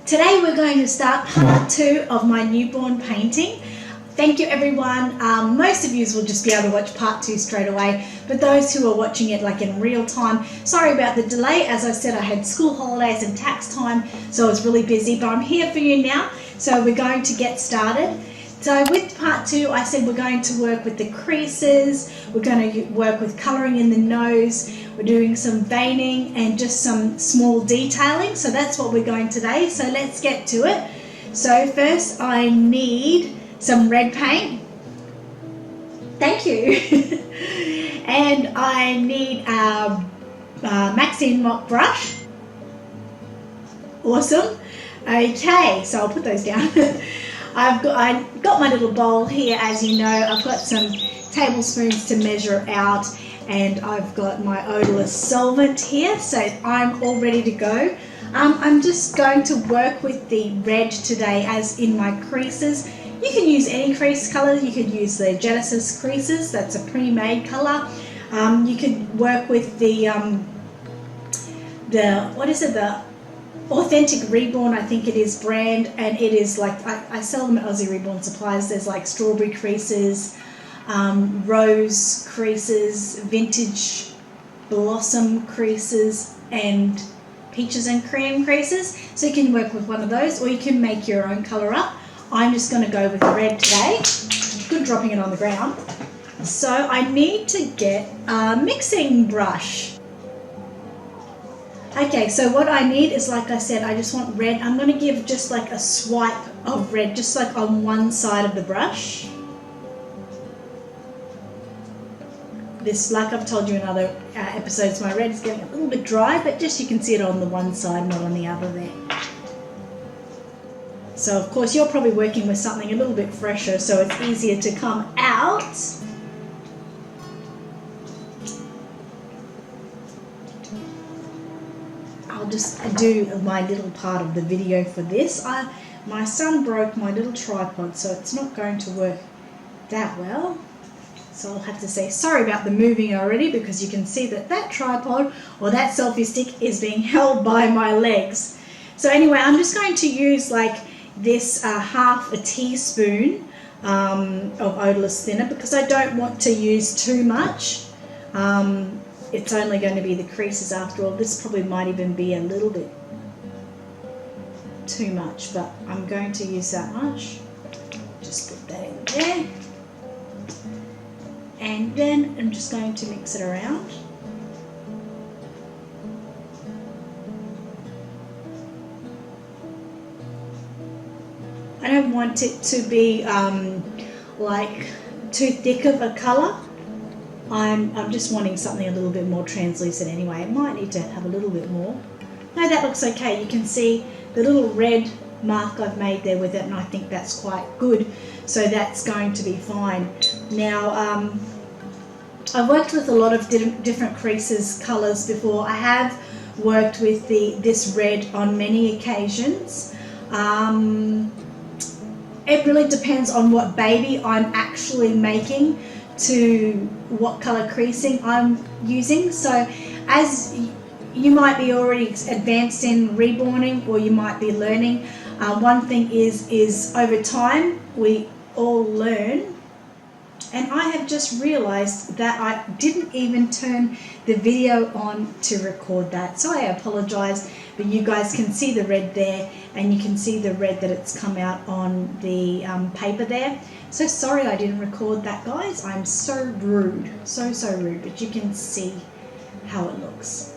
Today we're going to start part 2 of my newborn painting. Thank you everyone. Most of you will just be able to watch part 2 straight away, but those who are watching it like in real time, sorry about the delay. As I said, I had school holidays and tax time, so I was really busy, but I'm here for you now. So we're going to get started. So with part 2, I said we're going to work with the creases, we're going to work with colouring in the nose, we're doing some veining and just some small detailing. So that's what we're going today. So let's get to it. So first I need some red paint. Thank you. And I need a Maxine Mock brush. Awesome. Okay, so I'll put those down. I got my little bowl here, as you know. I've got some tablespoons to measure out, and I've got my odorless solvent here, so I'm all ready to go. I'm just going to work with the red today, as in my creases. You can use any crease colour. You could use the Genesis Creases, that's a pre-made colour. You could work with the Authentic Reborn, I think it is, brand, and it is like, I sell them at Aussie Reborn Supplies. There's like strawberry creases, rose creases, vintage blossom creases, and peaches and cream creases. So you can work with one of those, or you can make your own colour up. I'm just going to go with red today. Good dropping it on the ground. So I need to get a mixing brush. Okay, so what I need is, like I said, I just want red. I'm going to give just like a swipe of red, just like on one side of the brush. This, like I've told you in other episodes, my red is getting a little bit dry, but just you can see it on the one side, not on the other there. So of course you're probably working with something a little bit fresher, so it's easier to come out. I'll just do my little part of the video for this. My son broke my little tripod, so it's not going to work that well. So I'll have to say sorry about the moving already, because you can see that that tripod or that selfie stick is being held by my legs. So anyway, I'm just going to use like this half a teaspoon of odorless thinner, because I don't want to use too much. It's only going to be the creases after all. This probably might even be a little bit too much, but I'm going to use that much. Just put that in there. And then I'm just going to mix it around. I don't want it to be like too thick of a colour. I'm just wanting something a little bit more translucent anyway. It might need to have a little bit more. No, that looks okay. You can see the little red mark I've made there with it, and I think that's quite good. So that's going to be fine. Now, I've worked with a lot of different creases colours before. I have worked with this red on many occasions. It really depends on what baby I'm actually making to what colour creasing I'm using. So as you might be already advanced in reborning, or you might be learning, one thing is over time we all learn. And I have just realised that I didn't even turn the video on to record that. So I apologise, but you guys can see the red there, and you can see the red that it's come out on the paper there. So sorry I didn't record that, guys. I'm so rude, so rude, but you can see how it looks.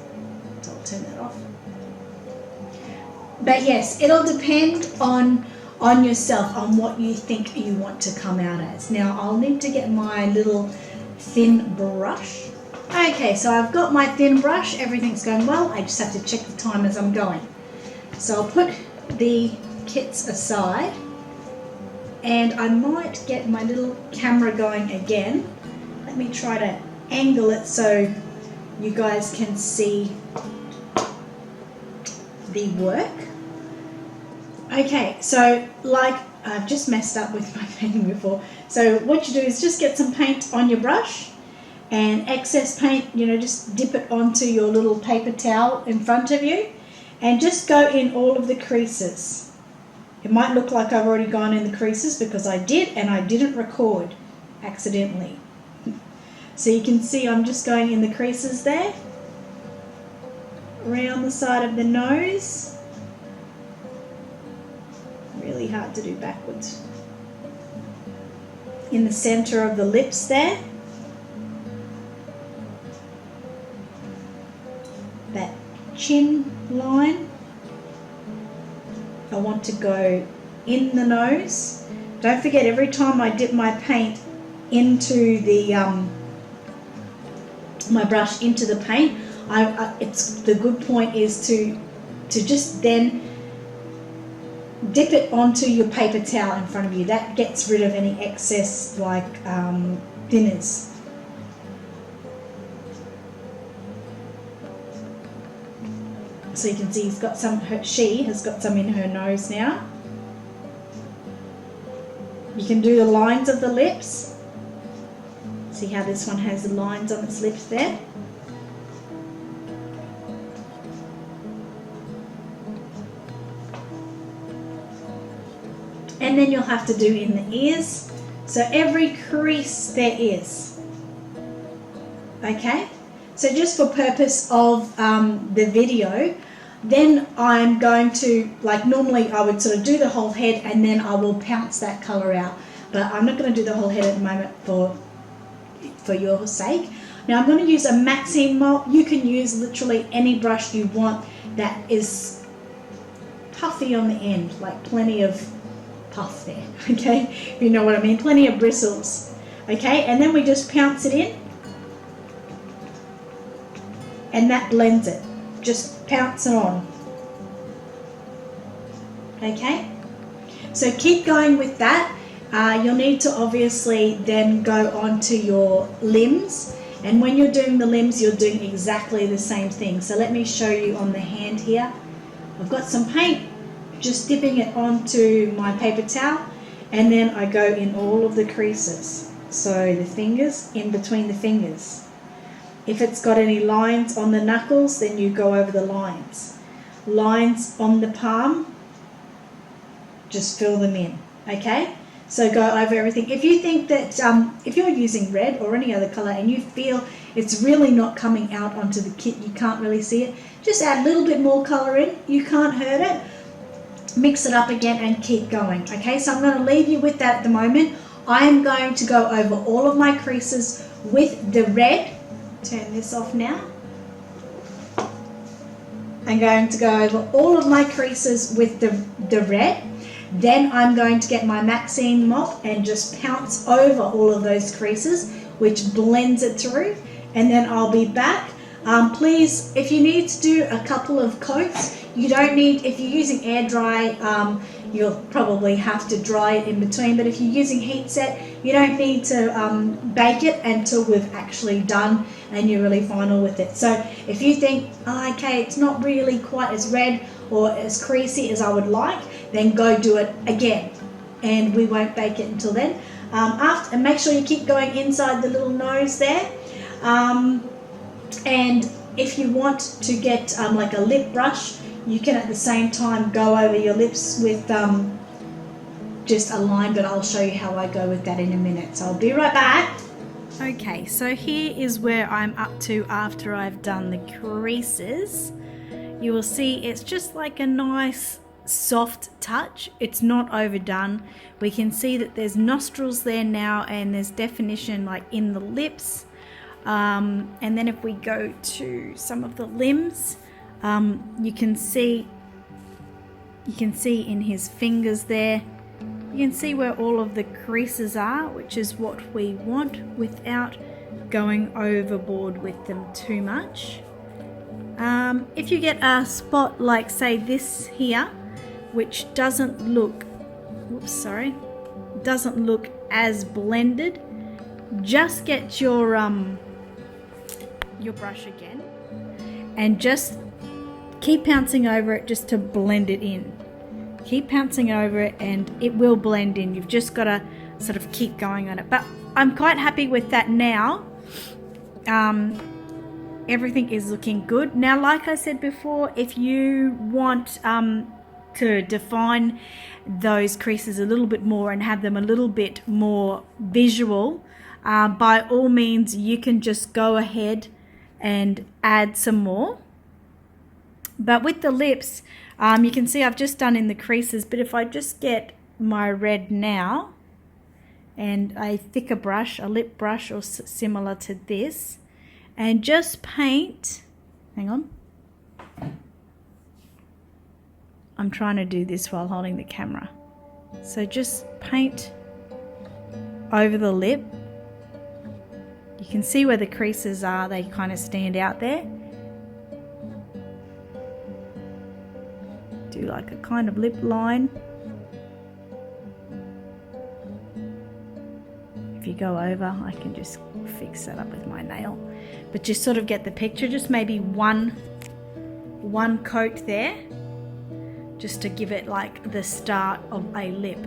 So I'll turn that off. But yes, it'll depend on yourself, on what you think you want to come out as. Now I'll need to get my little thin brush. Okay, so I've got my thin brush, everything's going well. I just have to check the time as I'm going. So I'll put the kits aside, and I might get my little camera going again. Let me try to angle it so you guys can see the work. Okay, so like I've just messed up with my painting before. So what you do is just get some paint on your brush, and excess paint, just dip it onto your little paper towel in front of you, and just go in all of the creases. It might look like I've already gone in the creases because I did, and I didn't record accidentally. So you can see I'm just going in the creases there, around the side of the nose. Really hard to do backwards. In the center of the lips there. That chin line. I want to go in the nose. Don't forget, every time I dip my paint into the my brush into the paint, it's the good point is to just then dip it onto your paper towel in front of you. That gets rid of any excess like thinners. So you can see she has got some in her nose now. You can do the lines of the lips. See how this one has the lines on its lips there? And then you'll have to do in the ears. So every crease there is. Okay? So just for purpose of the video, then I'm going to, like normally I would sort of do the whole head and then I will pounce that colour out. But I'm not going to do the whole head at the moment for your sake. Now I'm going to use a Maxine mop. You can use literally any brush you want that is puffy on the end, like plenty of puff there, okay? If you know what I mean, plenty of bristles, okay? And then we just pounce it in. And that blends it. Just pounce it on. Okay? So keep going with that. You'll need to obviously then go on to your limbs. And when you're doing the limbs, you're doing exactly the same thing. So let me show you on the hand here. I've got some paint, just dipping it onto my paper towel. And then I go in all of the creases. So the fingers, in between the fingers. If it's got any lines on the knuckles, then you go over the lines. Lines on the palm, just fill them in, okay? So go over everything. If you think that, if you're using red or any other colour and you feel it's really not coming out onto the kit, you can't really see it, just add a little bit more colour in. You can't hurt it. Mix it up again and keep going, okay? So I'm going to leave you with that at the moment. I am going to go over all of my creases with the red. Turn this off now. I'm going to go over all of my creases with the red. Then I'm going to get my Maxine mop and just pounce over all of those creases, which blends it through. And then I'll be back. Please, if you need to do a couple of coats, you don't need, if you're using air dry, you'll probably have to dry it in between, but if you're using heat set, you don't need to bake it until we've actually done and you're really final with it. So if you think, oh, okay, it's not really quite as red or as creasy as I would like, then go do it again and we won't bake it until then. And make sure you keep going inside the little nose there. And if you want to get like a lip brush, you can at the same time go over your lips with just a line, but I'll show you how I go with that in a minute. So I'll be right back. Okay, so here is where I'm up to after I've done the creases. You will see it's just like a nice soft touch. It's not overdone. We can see that there's nostrils there now and there's definition like in the lips. And then if we go to some of the limbs, you can see in his fingers there, you can see where all of the creases are, which is what we want without going overboard with them too much. If you get a spot like say this here, which doesn't look as blended, just get your brush again and just keep pouncing over it just to blend it in. Keep pouncing over it and it will blend in. You've just got to sort of keep going on it. But I'm quite happy with that now. everything is looking good. Now, like I said before, if you want to define those creases a little bit more and have them a little bit more visual, by all means you can just go ahead and add some more. But with the lips, you can see I've just done in the creases, but if I just get my red now and a thicker brush, a lip brush or similar to this, and just paint, hang on, I'm trying to do this while holding the camera. So just paint over the lip. You can see where the creases are, they kind of stand out there. Do like a kind of lip line. If you go over, I can just fix that up with my nail. But just sort of get the picture, just maybe one coat there, just to give it like the start of a lip.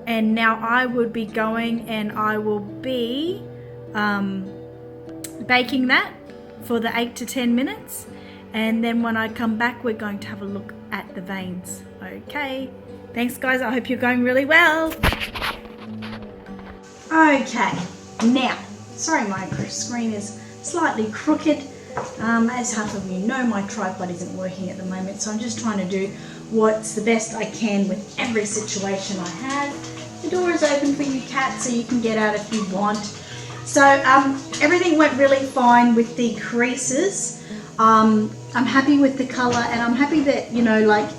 And now I would be going and I will be baking that for the 8 to 10 minutes. And then when I come back, we're going to have a look at the veins. Okay, thanks guys, I hope you're going really well. Okay, now, sorry my screen is slightly crooked. As half of you know, my tripod isn't working at the moment, so I'm just trying to do what's the best I can with every situation I have. The door is open for you cats, so you can get out if you want. So everything went really fine with the creases. I'm happy with the color, and I'm happy that, you know, like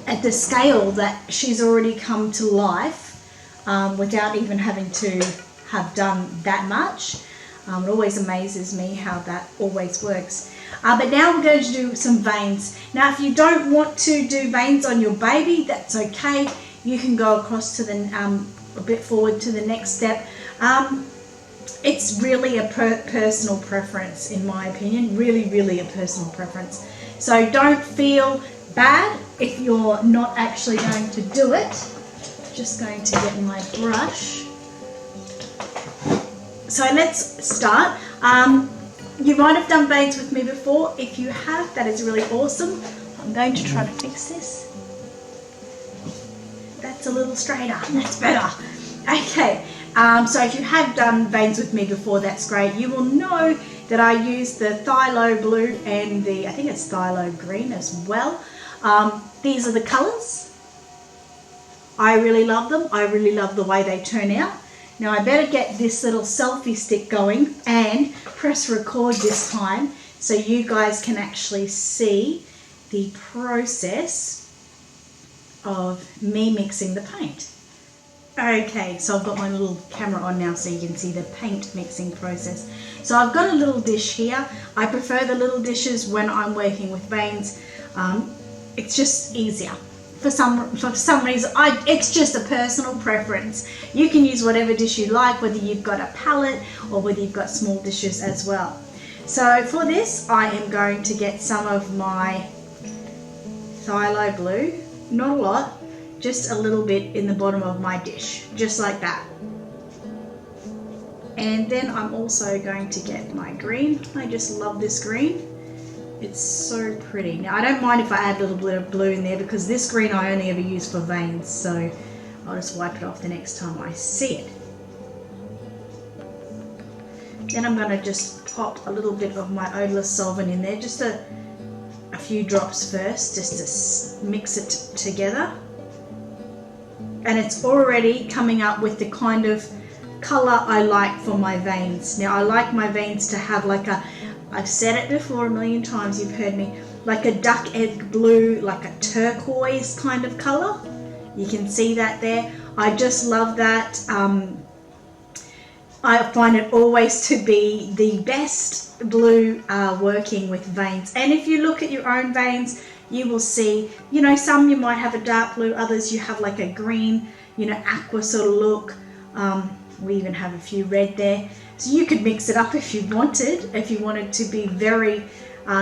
at the scale that she's already come to life without even having to have done that much. It always amazes me how that always works. But now we're going to do some veins. Now, if you don't want to do veins on your baby, that's okay. You can go across to the a bit forward to the next step. It's really a personal preference, in my opinion. Really a personal preference. So don't feel bad if you're not actually going to do it. Just going to get my brush. So let's start. You might have done veins with me before. If you have, that is really awesome. I'm going to try to fix this. That's a little straighter. That's better. Okay. So if you have done veins with me before, that's great. You will know that I use the Phthalo Blue and the, I think it's Phthalo Green as well. These are the colours. I really love them. I really love the way they turn out. Now I better get this little selfie stick going and press record this time so you guys can actually see the process of me mixing the paint. Okay, so I've got my little camera on now so you can see the paint mixing process. So I've got a little dish here. I prefer the little dishes when I'm working with veins. It's just easier. For some reason, it's just a personal preference. You can use whatever dish you like, whether you've got a palette or whether you've got small dishes as well. So for this, I am going to get some of my Phthalo Blue, not a lot, just a little bit in the bottom of my dish, just like that. And then I'm also going to get my green. I just love this green. It's so pretty. Now I don't mind if I add a little bit of blue in there because this green I only ever use for veins, so I'll just wipe it off the next time I see it. Then I'm going to just pop a little bit of my odorless solvent in there, just a few drops first, just to mix it together. And it's already coming up with the kind of colour I like for my veins. Now I like my veins to have like a, I've said it before a million times, you've heard me, like a duck egg blue, like a turquoise kind of colour. You can see that there. I just love that. I find it always to be the best blue working with veins. And if you look at your own veins, you will see, you know, some you might have a dark blue, others you have like a green, you know, aqua sort of look. We even have a few red there. So you could mix it up if you wanted to be very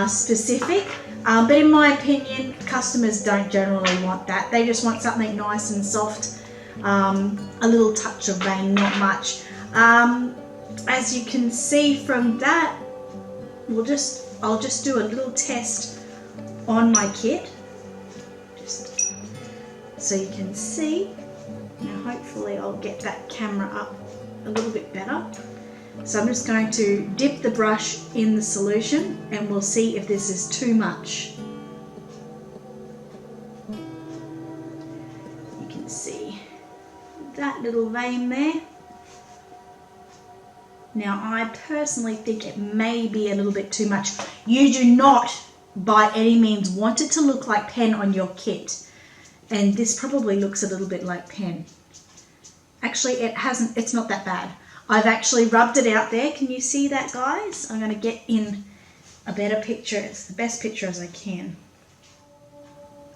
specific. But in my opinion, customers don't generally want that. They just want something nice and soft, a little touch of vein, not much. As you can see from that, I'll just do a little test on my kit, just so you can see. Now hopefully I'll get that camera up a little bit better. So I'm just going to dip the brush in the solution and we'll see if this is too much. You can see that little vein there. Now I personally think it may be a little bit too much. You do not by any means want it to look like pen on your kit. And this probably looks a little bit like pen. Actually it's not that bad. I've actually rubbed it out there. Can you see that, guys? I'm going to get in a better picture. It's the best picture as I can.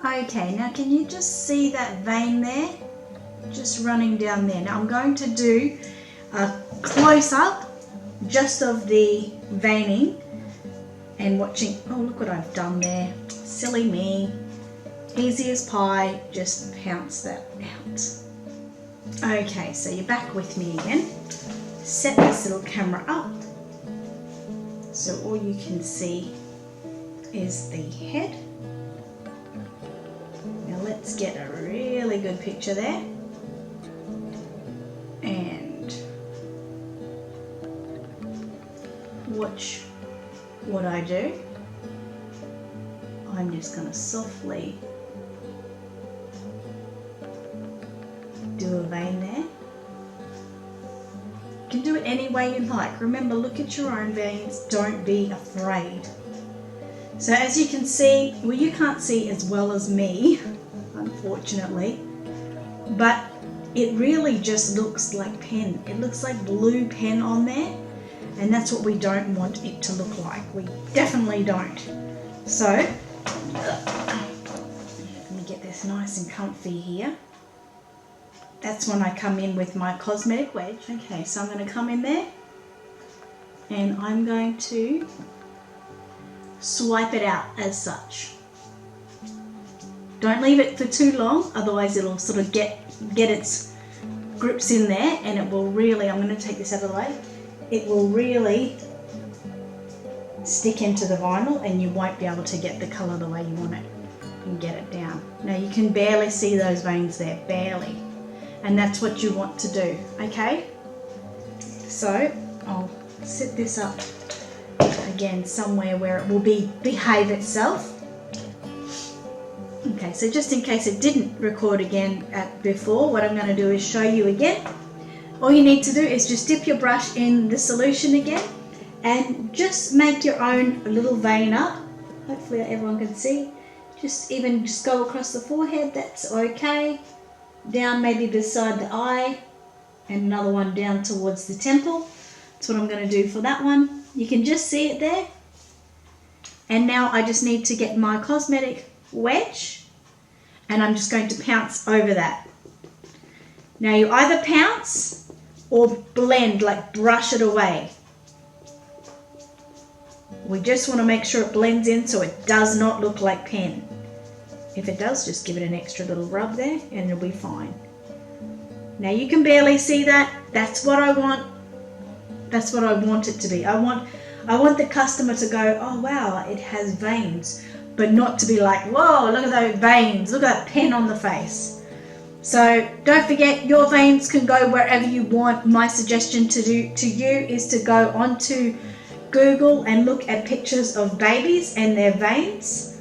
Okay, now can you just see that vein there? Just running down there. Now I'm going to do a close-up just of the veining and watching. Oh, look what I've done there. Silly me. Easy as pie, just pounce that out. Okay, so you're back with me again. Set this little camera up so all you can see is the head. Now let's get a really good picture there. And watch what I do. I'm just going to softly do a vein there. You can do it any way you like. Remember, look at your own veins. Don't be afraid. So as you can see, well, you can't see as well as me, unfortunately, but it really just looks like pen. It looks like blue pen on there, and that's what we don't want it to look like. We definitely don't. So let me get this nice and comfy here. That's when I come in with my cosmetic wedge. Okay, so I'm going to come in there and I'm going to swipe it out as such. Don't leave it for too long, otherwise it'll sort of get its grips in there and it will really, I'm going to take this out of the way, it will really stick into the vinyl and you won't be able to get the colour the way you want it and get it down. Now you can barely see those veins there, barely. And that's what you want to do, okay? So I'll set this up again somewhere where it will behave itself. Okay, so just in case it didn't record again before, what I'm going to do is show you again. All you need to do is just dip your brush in the solution again and just make your own little vein up. Hopefully everyone can see. Just go across the forehead, that's okay. Down maybe beside the eye and another one down towards the temple. That's what I'm going to do for that one. You can just see it there. And now I just need to get my cosmetic wedge and I'm just going to pounce over that. Now you either pounce or blend, like brush it away. We just want to make sure it blends in so it does not look like pen. If it does, just give it an extra little rub there and it'll be fine. Now you can barely see that. That's what I want. That's what I want it to be. I want the customer to go, oh wow, it has veins, but not to be like, whoa, look at those veins. Look at that pen on the face. So don't forget, your veins can go wherever you want. My suggestion to you is to go onto Google and look at pictures of babies and their veins.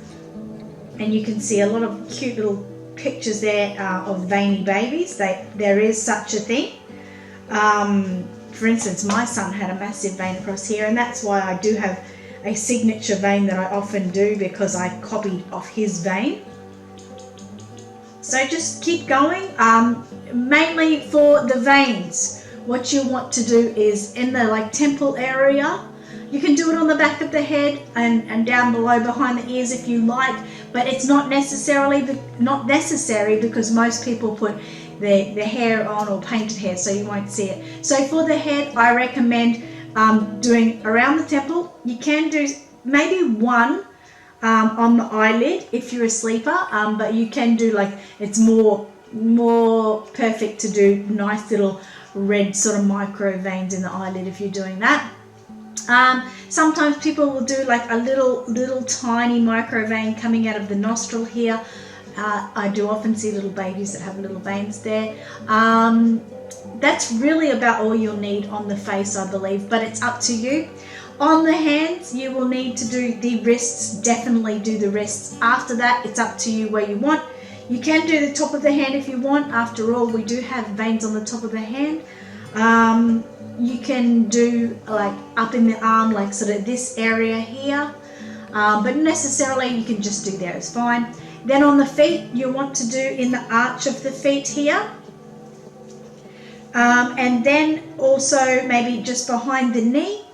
And you can see a lot of cute little pictures there of veiny babies. There is such a thing. For instance, my son had a massive vein across here, and that's why I do have a signature vein that I often do, because I copied off his vein. So just keep going. Mainly for the veins, what you want to do is in the temple area. You can do it on the back of the head and down below behind the ears if you like, but it's not necessary because most people put their hair on or painted hair, so you won't see it. So for the head, I recommend doing around the temple. You can do maybe one on the eyelid if you're a sleeper, but you can do it's more perfect to do nice little red sort of micro veins in the eyelid if you're doing that. Sometimes people will do like a little tiny micro vein coming out of the nostril here. I do often see little babies that have little veins there. That's really about all you'll need on the face, I believe, but it's up to you. On the hands, you will need to do the wrists, definitely do the wrists. After that, it's up to you where you want. You can do the top of the hand if you want. After all, we do have veins on the top of the hand. You can do like up in the arm, like sort of this area here, but necessarily you can just do there, it's fine. Then on the feet, you want to do in the arch of the feet here. And then also maybe just behind the knee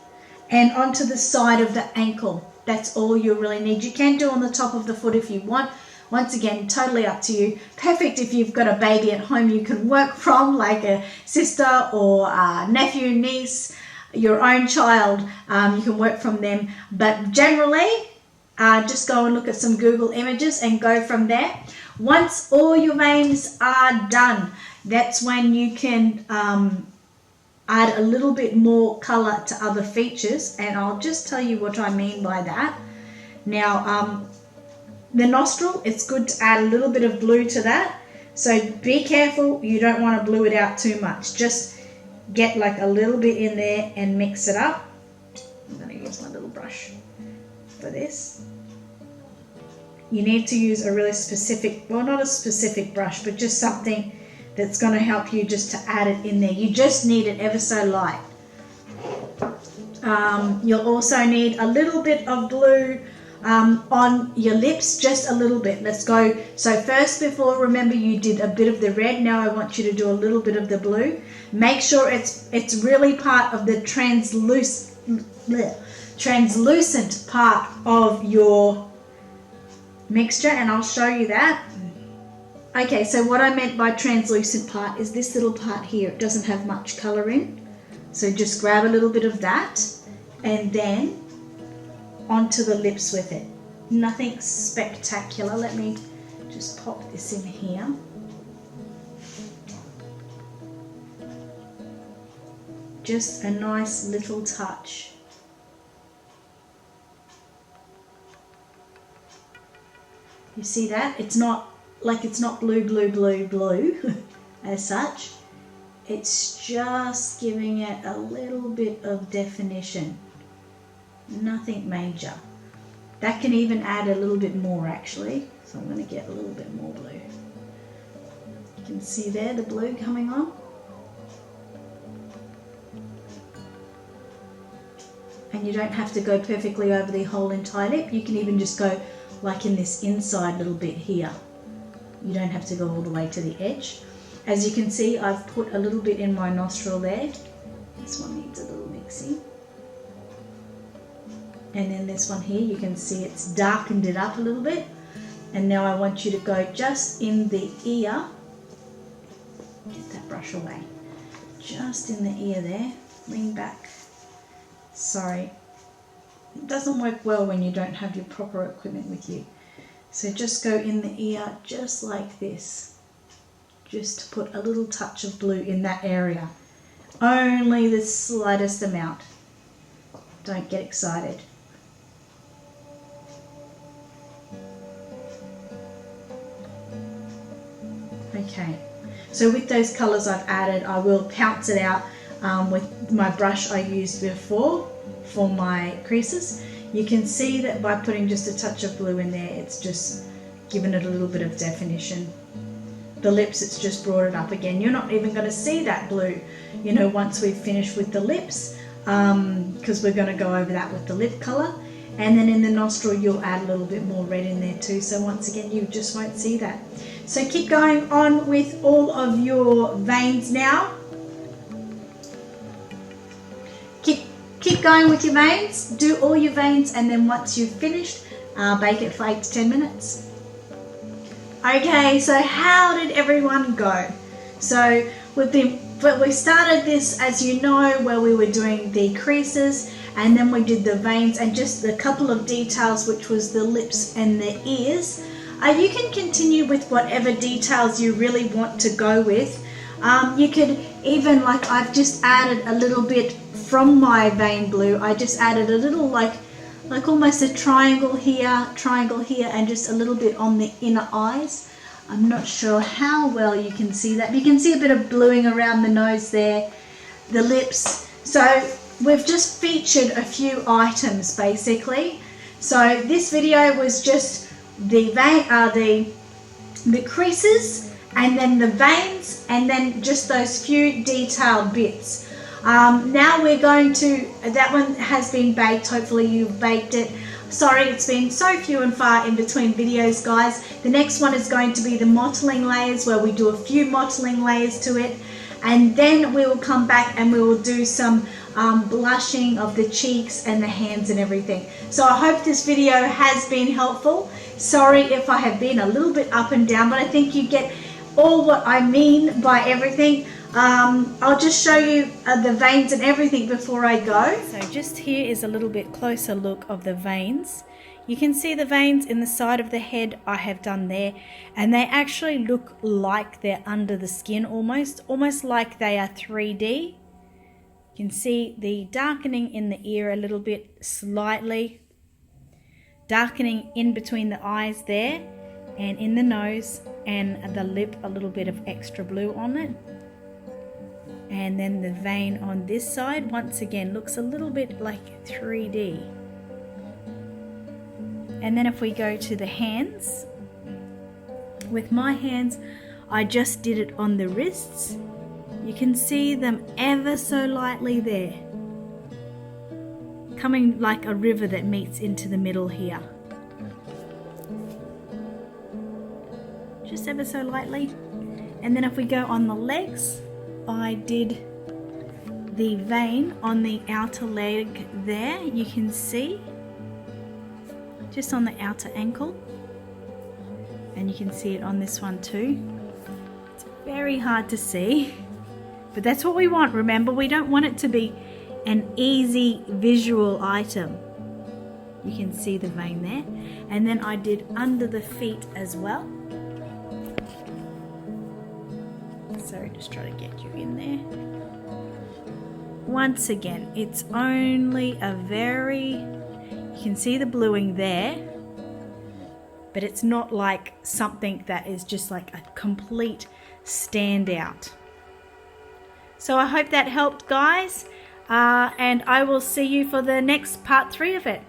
and onto the side of the ankle. That's all you really need. You can do on the top of the foot if you want. Once again, totally up to you. Perfect if you've got a baby at home you can work from, like a sister or a nephew, niece, your own child. You can work from them. But generally, just go and look at some Google images and go from there. Once all your veins are done, that's when you can add a little bit more color to other features, and I'll just tell you what I mean by that. Now, the nostril, it's good to add a little bit of blue to that, so be careful, you don't want to blue it out too much. Just get like a little bit in there and mix it up. I'm going to use my little brush for this. You need to use a really specific, well, not a specific brush, but just something that's going to help you just to add it in there. You just need it ever so light. You'll also need a little bit of blue on your lips, just a little bit. Let's go. So first, before, remember you did a bit of the red. Now I want you to do a little bit of the blue. Make sure it's really part of the translucent part of your mixture, and I'll show you that. Okay, so what I meant by translucent part is this little part here. It doesn't have much color in, so just grab a little bit of that and then onto the lips with it. Nothing spectacular. Let me just pop this in here. Just a nice little touch. You see that? It's not blue, blue, blue, blue as such. It's just giving it a little bit of definition. Nothing major. That can even add a little bit more actually. So I'm going to get a little bit more blue. You can see there the blue coming on. And you don't have to go perfectly over the whole entire lip. You can even just go like in this inside little bit here. You don't have to go all the way to the edge. As you can see, I've put a little bit in my nostril there. This one needs a little mixing. And then this one here, you can see it's darkened it up a little bit. And now I want you to go just in the ear. Get that brush away. Just in the ear there. Lean back. Sorry. It doesn't work well when you don't have your proper equipment with you. So just go in the ear just like this. Just to put a little touch of blue in that area. Only the slightest amount. Don't get excited. Okay, so with those colours I've added, I will pounce it out with my brush I used before for my creases. You can see that by putting just a touch of blue in there, it's just given it a little bit of definition. The lips, it's just brought it up again. You're not even going to see that blue, you know, once we've finished with the lips, because we're going to go over that with the lip colour. And then in the nostril, you'll add a little bit more red in there too. So once again, you just won't see that. So keep going on with all of your veins now. Keep going with your veins. Do all your veins, and then once you've finished, bake it for 8 to 10 minutes. Okay, so how did everyone go? So we started this, as you know, where we were doing the creases, and then we did the veins and just a couple of details, which was the lips and the ears. You can continue with whatever details you really want to go with. You could even like I've just added a little bit from my vein blue. I just added a little like almost a triangle here, and just a little bit on the inner eyes. I'm not sure how well you can see that. You can see a bit of bluing around the nose there, the lips. So we've just featured a few items basically. So this video was just the creases, and then the veins, and then just those few detailed bits. Now we're going to, that one has been baked. Hopefully you've baked it. Sorry, it's been so few and far in between videos, guys. The next one is going to be the mottling layers, where we do a few mottling layers to it, and then we will come back and we will do some blushing of the cheeks and the hands and everything. So I hope this video has been helpful. Sorry if I have been a little bit up and down, but I think you get all what I mean by everything. I'll just show you the veins and everything before I go. So just here is a little bit closer look of the veins. You can see the veins in the side of the head I have done there, and they actually look like they're under the skin, almost like they are 3D. You can see the darkening in the ear a little bit, slightly darkening in between the eyes there, and in the nose and the lip, a little bit of extra blue on it. And then the vein on this side, once again, looks a little bit like 3D. And then if we go to the hands, with my hands, I just did it on the wrists. You can see them ever so lightly there, coming like a river that meets into the middle here. Just ever so lightly. And then if we go on the legs, I did the vein on the outer leg there. You can see just on the outer ankle, and you can see it on this one too. It's very hard to see, but that's what we want. Remember, we don't want it to be an easy visual item. You can see the vein there. And then I did under the feet as well. So just try to get you in there. Once again, it's only a very, you can see the bluing there, but it's not like something that is just like a complete standout. So I hope that helped, guys, and I will see you for the next part 3 of it.